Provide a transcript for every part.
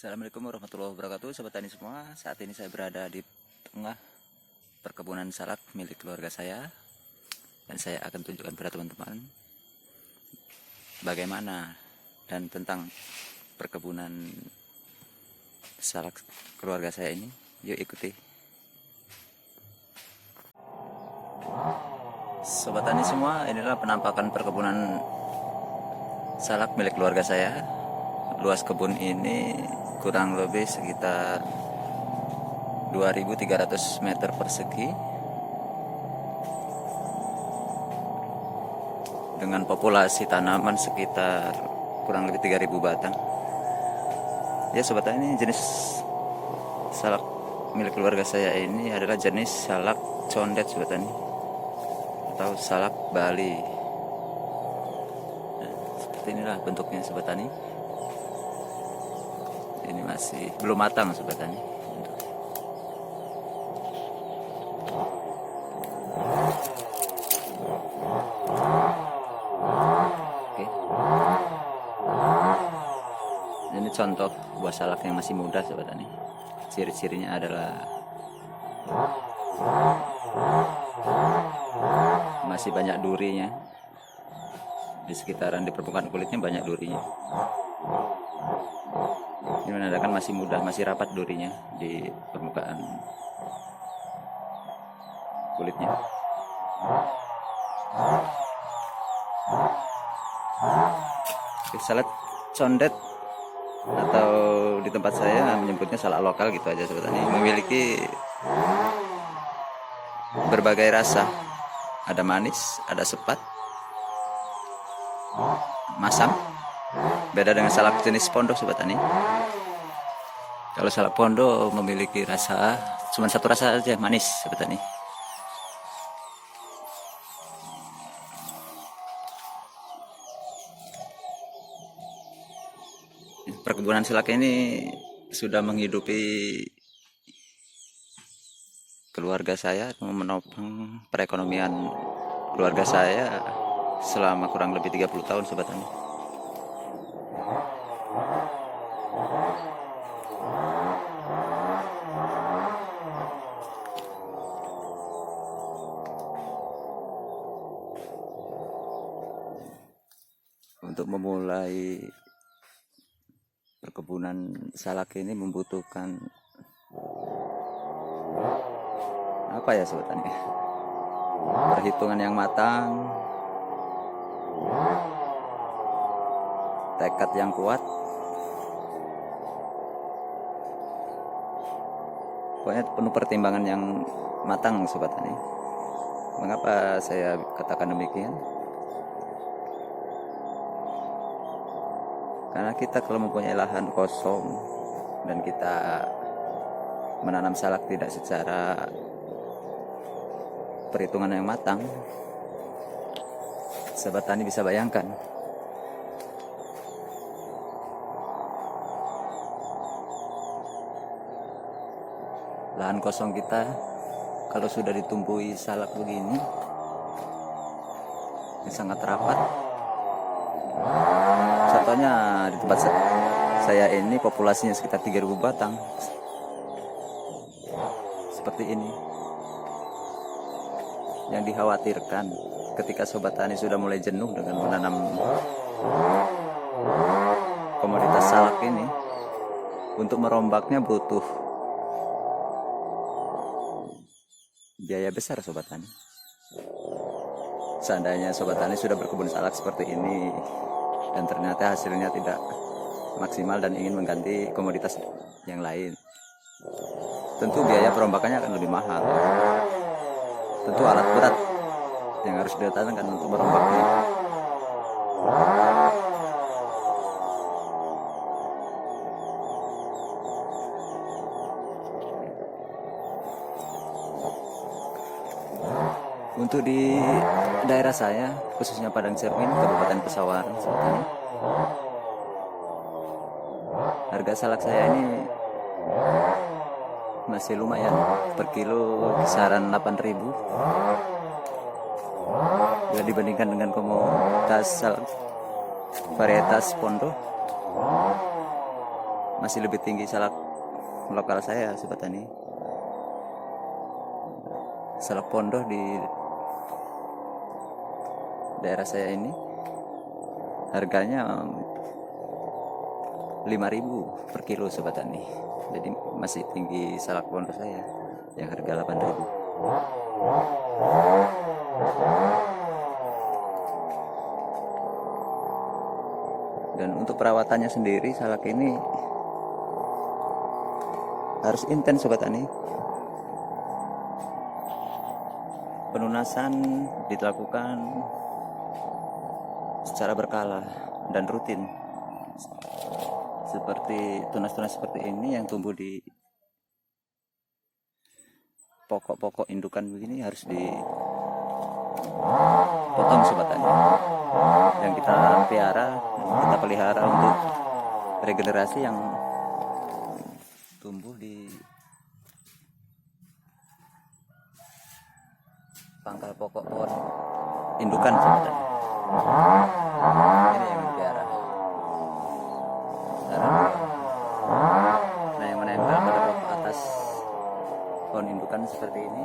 Assalamualaikum warahmatullahi wabarakatuh, sobat tani semua. Saat ini saya berada di tengah perkebunan salak milik keluarga saya, dan saya akan tunjukkan pada teman-teman bagaimana dan tentang perkebunan salak keluarga saya ini. Yuk ikuti. Sobat tani semua, inilah penampakan perkebunan salak milik keluarga saya. Luas kebun ini kurang lebih sekitar 2.300 meter persegi dengan populasi tanaman sekitar kurang lebih 3.000 batang. Ya sobat, ini jenis salak milik keluarga saya ini adalah jenis salak condet sobat tani, atau salak Bali. Nah, seperti inilah bentuknya sobat tani. Ini masih belum matang sobat tani. Oke. Ini contoh buah salak yang masih muda sobat tani. Ciri-cirinya adalah masih banyak durinya. Di sekitaran di permukaan kulitnya banyak durinya. Ini menandakan masih muda, masih rapat durinya di permukaan kulitnya. Oke, salak condet atau di tempat saya menyebutnya salak lokal gitu aja sobat tani, memiliki berbagai rasa. Ada manis, ada sepat, masam. Beda dengan salak jenis pondok sobat tani. Kalau salak pondok memiliki rasa cuma satu rasa aja, manis sobat tani. Perkebunan salak ini sudah menghidupi keluarga saya, menopang perekonomian keluarga saya selama kurang lebih 30 tahun sobat tani. Untuk memulai perkebunan salak ini membutuhkan apa ya sobat tani? Perhitungan yang matang, tekad yang kuat, pokoknya penuh pertimbangan yang matang sobat tani. Mengapa saya katakan demikian? Karena kita kalau mempunyai lahan kosong dan kita menanam salak tidak secara perhitungan yang matang, sobat tani bisa bayangkan lahan kosong kita kalau sudah ditumbuhi salak begini sangat rapat. Contohnya di tempat saya ini populasinya sekitar 3.000 batang. Seperti ini. Yang dikhawatirkan ketika sobat tani sudah mulai jenuh dengan menanam komoditas salak ini, untuk merombaknya butuh biaya besar sobat tani. Seandainya sobat tani sudah berkebun salak seperti ini dan ternyata hasilnya tidak maksimal dan ingin mengganti komoditas yang lain, tentu biaya perombakannya akan lebih mahal. Tentu alat berat yang harus didatangkan untuk merombaknya. Untuk di daerah saya, khususnya Padang Cermin, Kabupaten Pesawaran, harga salak saya ini masih lumayan, per kilo kisaran 8.000. Bila dibandingkan dengan komoditas salak varietas pondok, masih lebih tinggi salak lokal saya sobat tani. Salak pondoh di daerah saya ini harganya 5.000 per kilo sobat tani. Jadi masih tinggi salak pondoh saya yang harga 8.000. Dan untuk perawatannya sendiri salak ini harus intens sobat tani. Penunasan dilakukan secara berkala dan rutin. Seperti tunas-tunas seperti ini yang tumbuh di pokok-pokok indukan begini harus dipotong sobat tani. Yang kita pelihara untuk regenerasi yang tumbuh di pangkal pokok pohon indukan sobat tani. Ini yang dipelihara. Nah, yang menempel pada pokok atas pohon indukan seperti ini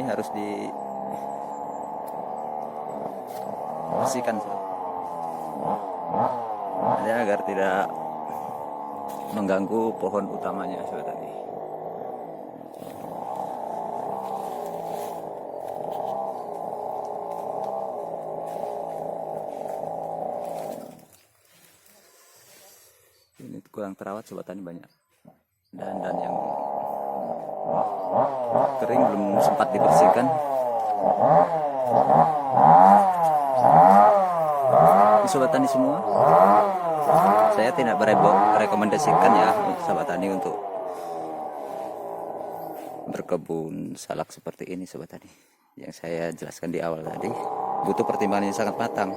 harus dibersihkan agar tidak mengganggu pohon utamanya sobat tani. Ini kurang terawat sobat tani, banyak dan yang kering belum sempat dibersihkan. Sobat tani semua, saya tidak merekomendasikan ya sobat tani untuk berkebun salak seperti ini sobat tani. Yang saya jelaskan di awal tadi, butuh pertimbangan yang sangat matang.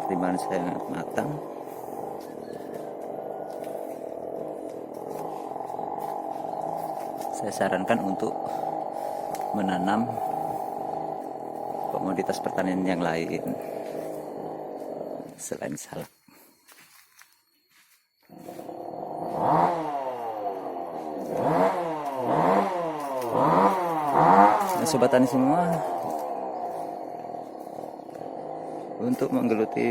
Pertimbangan sangat matang. Saya sarankan untuk menanam komoditas pertanian yang lain selain salak. Nah, sobat tani semua, untuk menggeluti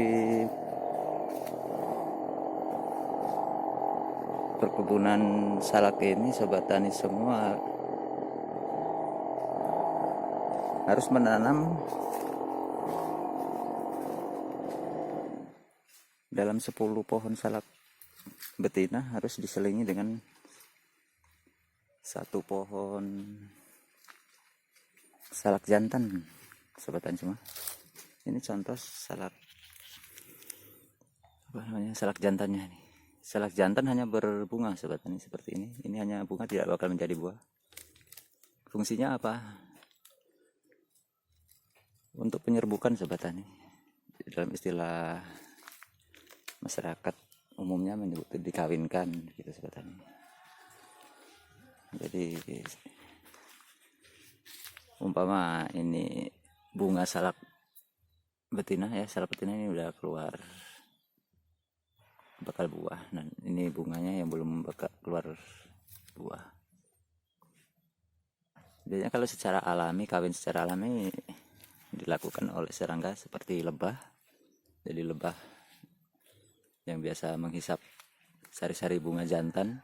perkebunan salak ini, sobat tani semua harus menanam dalam 10 pohon salak betina harus diselingi dengan 1 pohon salak jantan sobat tani semua. Ini contoh salak salak jantannya nih. Salak jantan hanya berbunga sobat tani seperti ini. Ini hanya bunga, tidak bakal menjadi buah. Fungsinya apa? Untuk penyerbukan sobat tani. Dalam istilah masyarakat umumnya menyebut dikawinkan gitu sobat tani. Jadi umpama ini bunga salak betina ya, salak betina ini udah keluar bakal buah. Nah, ini bunganya yang belum bakal keluar buah. Biasanya kalau secara alami, kawin secara alami dilakukan oleh serangga seperti lebah. Jadi lebah yang biasa menghisap sari-sari bunga jantan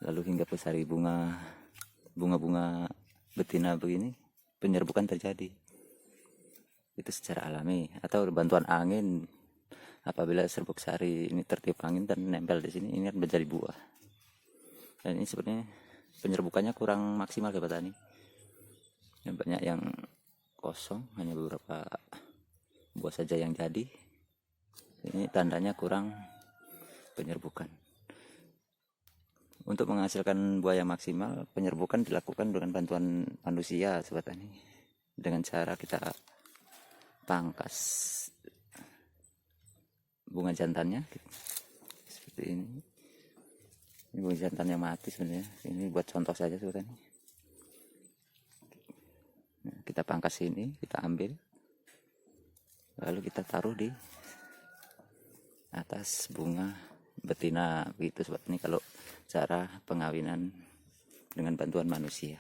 lalu hingga ke sari bunga-bunga betina begini, penyerbukan terjadi. Itu secara alami, atau bantuan angin. Apabila serbuk sari ini tertiup angin dan nempel di sini, ini akan menjadi buah. Dan ini sebenarnya penyerbukannya kurang maksimal sobat tani. Banyak yang kosong, hanya beberapa buah saja yang jadi. Ini tandanya kurang penyerbukan. Untuk menghasilkan buah yang maksimal, penyerbukan dilakukan dengan bantuan manusia sobat tani. Dengan cara kita pangkas bunga jantannya seperti ini. Ini bunga jantannya mati sebenarnya. Ini buat contoh saja sobat tani. Nah, kita pangkas ini, kita ambil lalu kita taruh di atas bunga betina begitu sobat tani, kalau cara pengawinan dengan bantuan manusia.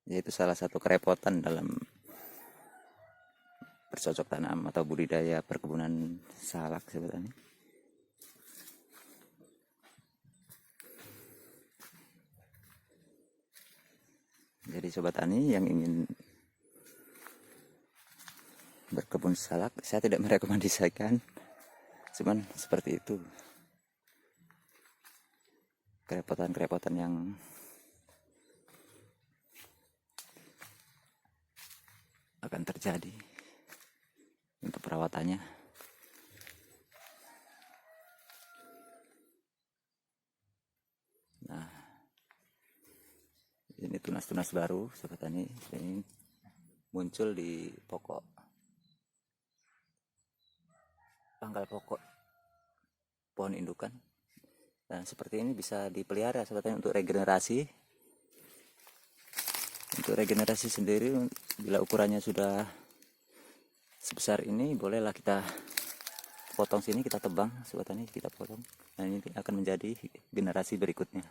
Yaitu salah satu kerepotan dalam bercocok tanam atau budidaya perkebunan salak sobat tani. Jadi sobat tani yang ingin berkebun salak, saya tidak merekomendasikan, cuman seperti itu kerepotan-kerepotan yang akan terjadi untuk perawatannya. Nah, ini tunas-tunas baru sobat tani, ini muncul di pangkal pokok pohon indukan. Dan seperti ini bisa dipelihara sobat tani untuk regenerasi. Untuk regenerasi sendiri, bila ukurannya sudah sebesar ini, bolehlah kita potong sini, kita tebang sobat tani, kita potong. Nah, ini akan menjadi generasi berikutnya.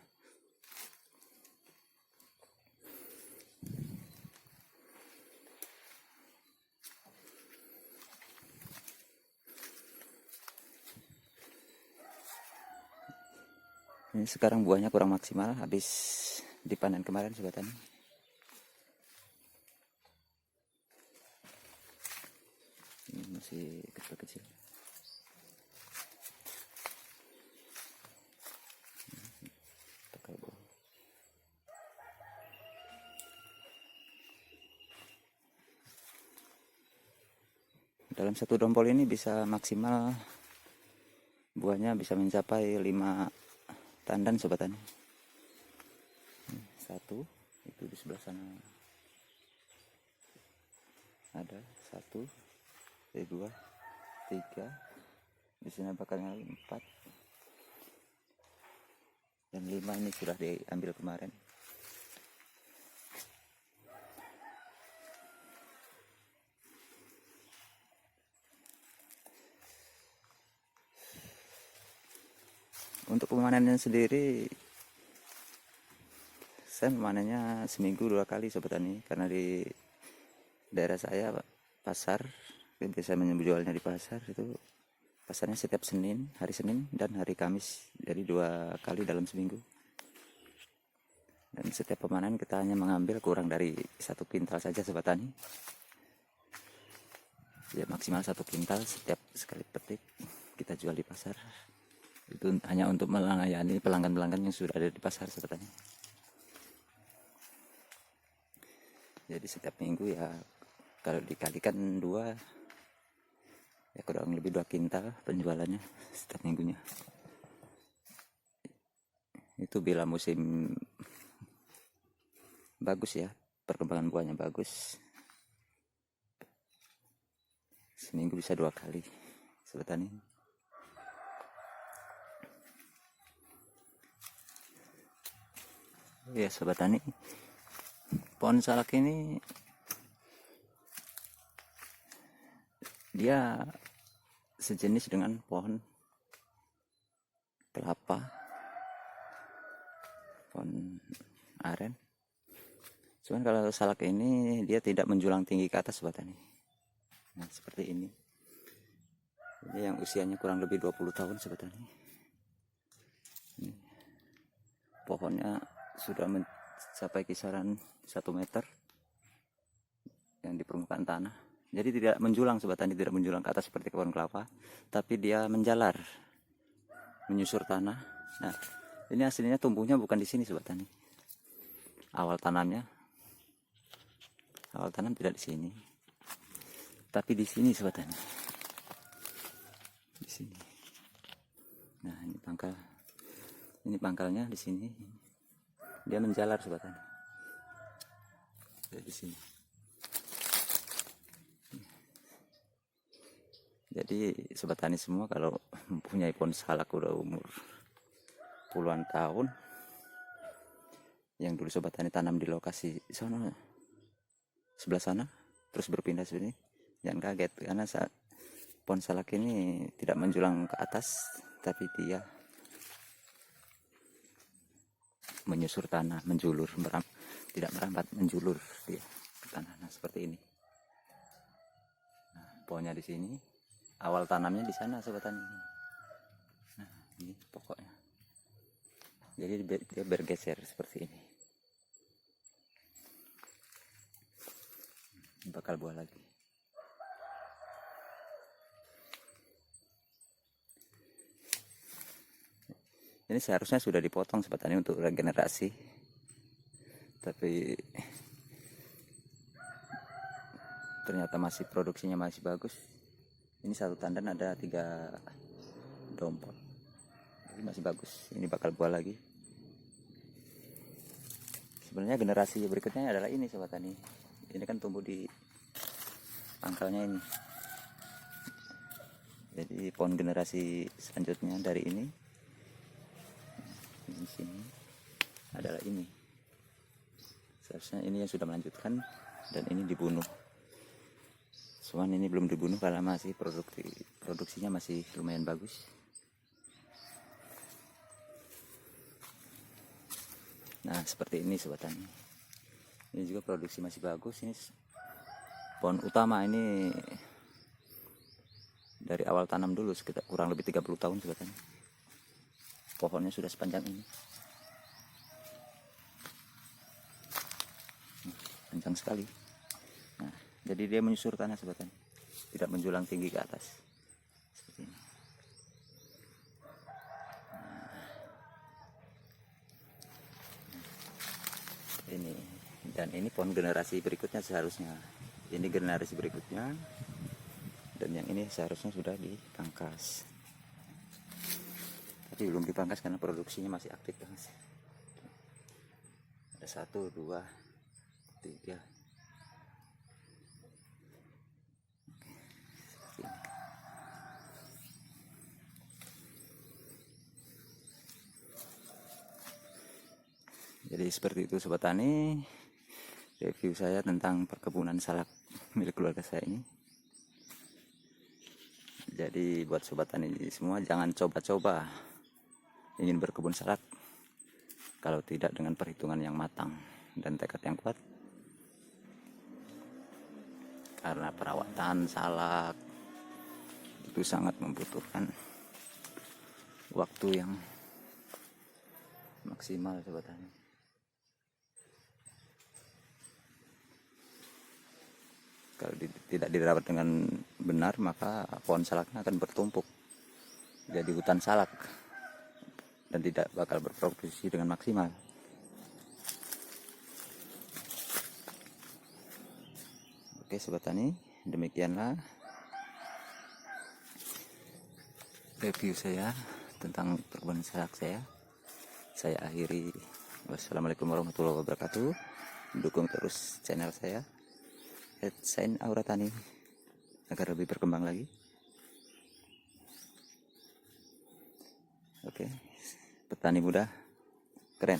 Ini sekarang buahnya kurang maksimal, habis dipanen kemarin sobat tani. Ini masih kecil-kecil. Dalam satu dompol ini bisa maksimal buahnya bisa mencapai 5 tandan sobat tani. Satu, itu di sebelah sana ada 1, 2, 3, di sini bakarnya 4 dan 5 ini sudah diambil kemarin. Untuk pemanennya sendiri, saya memanennya seminggu 2 kali sobat tani, karena di daerah saya pasar, biasa menjualnya di pasar itu, pasarnya setiap Senin, hari Senin dan hari Kamis, jadi 2 kali dalam seminggu. Dan setiap pemanen kita hanya mengambil kurang dari 1 kintal saja sobat tani. Ya maksimal 1 kintal setiap sekali petik kita jual di pasar. Itu hanya untuk melayani pelanggan-pelanggan yang sudah ada di pasar sobat tani. Jadi setiap minggu ya kalau dikalikan 2 ya kurang lebih 2 kintal penjualannya setiap minggunya. Itu bila musim bagus ya, perkembangan buahnya bagus, seminggu bisa 2 kali sobat tani. Ya sobat tani, pohon salak ini dia sejenis dengan pohon kelapa, pohon aren. Cuman kalau salak ini dia tidak menjulang tinggi ke atas sobat tani. Nah seperti ini. Ini yang usianya kurang lebih 20 tahun sobat tani. Ini. Pohonnya sudah mencapai kisaran 1 meter yang di permukaan tanah. Jadi tidak menjulang sobat tani, tidak menjulang ke atas seperti pohon kelapa, tapi dia menjalar, menyusur tanah. Nah, ini aslinya tumbuhnya bukan di sini sobat tani. Awal tanam tidak di sini, tapi di sini sobat tani. Di sini. Nah, ini pangkalnya di sini. Dia menjalar sobat tani. Di sini. Jadi sobat tani semua kalau mempunyai pohon salak udah umur puluhan tahun, yang dulu sobat tani tanam di lokasi sana sebelah sana, terus berpindah sini. Jangan kaget karena saat pohon salak ini tidak menjulang ke atas, tapi dia menyusur tanah, menjulur, tidak merambat, menjulur dia ke tanah. Nah, seperti ini. Nah, pohonnya di sini, awal tanamnya di sana sobat tani. Nah, ini pokoknya. Jadi dia bergeser seperti ini. Bakal buah lagi. Ini seharusnya sudah dipotong sobat tani untuk regenerasi, tapi ternyata masih produksinya masih bagus. Ini satu tandan ada 3 dompot, jadi masih bagus. Ini bakal buah lagi. Sebenarnya generasi berikutnya adalah ini sobat tani. Ini kan tumbuh di pangkalnya ini. Jadi pohon generasi selanjutnya dari ini di sini adalah ini. Seharusnya ini yang sudah melanjutkan dan ini dibunuh. Cuman ini belum dibunuh karena masih produksinya masih lumayan bagus. Nah, seperti ini sobat tani. Ini juga produksi masih bagus. Ini pohon utama ini dari awal tanam dulu sekitar kurang lebih 30 tahun sobat tani. Pohonnya sudah sepanjang ini. Panjang sekali. Nah, jadi dia menyusur tanah sobat tani, tidak menjulang tinggi ke atas seperti ini. Ini dan ini pohon generasi berikutnya seharusnya. Ini generasi berikutnya dan yang ini seharusnya sudah dipangkas. Tapi belum dipangkas karena produksinya masih aktif guys. Ada 1, 2, 3. Jadi seperti itu sobat tani, review saya tentang perkebunan salak milik keluarga saya ini. Jadi buat sobat tani semua jangan coba-coba ingin berkebun salak kalau tidak dengan perhitungan yang matang dan tekad yang kuat. Karena perawatan salak itu sangat membutuhkan waktu yang maksimal sobat tani. Kalau tidak dirawat dengan benar maka pohon salaknya akan bertumpuk jadi hutan salak dan tidak bakal berproduksi dengan maksimal. Oke sobat tani, demikianlah review saya tentang perkebunan salak saya. Saya akhiri. Wassalamualaikum warahmatullahi wabarakatuh. Dukung terus channel saya Shine Aura Tani agar lebih berkembang lagi. Oke, petani muda keren.